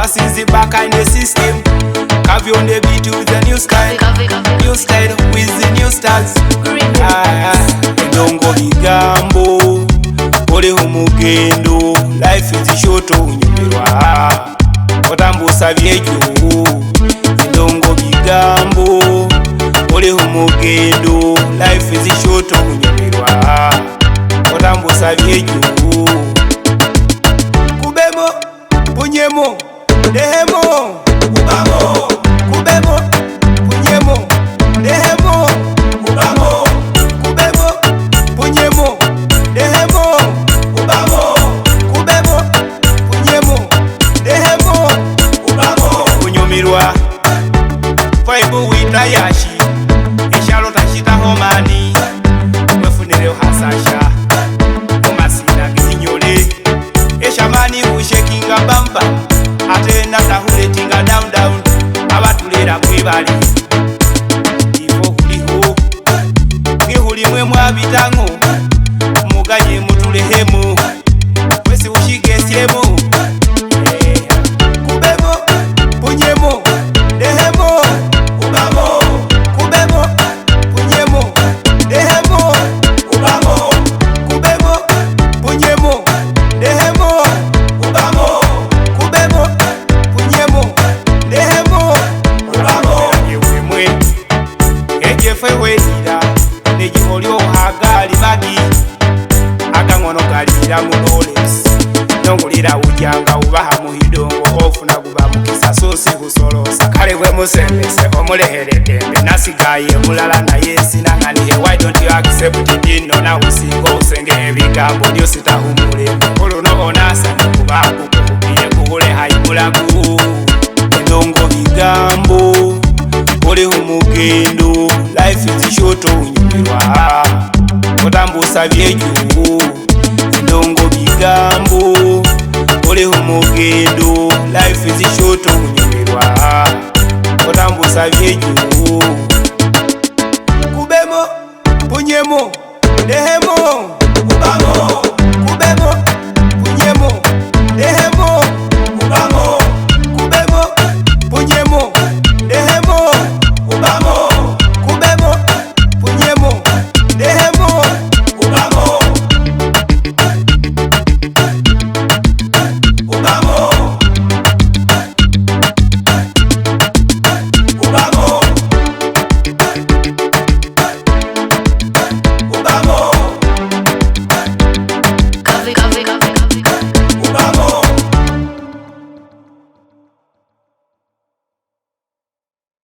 Passing the back and the system. Coffee on the beat with the new style. New style with the new stars. Ndongo bigambo ole umugendo. Life is short unyumirwa otambusa byejo. Ndongo bigambo ole umugendo. Life is short unyumirwa otambusa byejo. Kubemo punyemo dehemo ubamo. Kubemo punyemo dehemo ubamo. Kubemo punyemo dehemo ubamo. Kubemo punyemo dehemo ubamo. Kunyumirwa faibu witayashi eshalo tashita homani mwefunire hasasha omasina ginyole eshamani ushekinga bamba ate natahuletinga down down abatulera kwebali ifo kuliho ngihuli mwe mwabitango muganye mutulehemu wesi ushigesyemo. Kubemo punyemo dehemo ubamo. Kubemo punyemo dehemo ubamo. Kubemo punyemo dehemo ubamo. Kubemo punyemo dehemo ubamo. Yewemwe ejefe wedira nejiholyo hagali magi agangono galira munoles nongulira ujanga ubaha muhidongo ofuna guba mukisa sosi husolosa kale gwe musembese omulehere dembe nasigaye mulala naye sinanganiye. Why don't you accept dino na usingo usenge ebigambo lyositahumule oluno onasa nikubaku kukubiye kuhule haimulagu. Ndongo bigambo ole umugendo. Life is short unyumirwa otambusa byejo. Ndongo bigambo ole umugendo. Life is short unyumirwa otambusa byejo. Kubemo punyemo dehemo ubamo.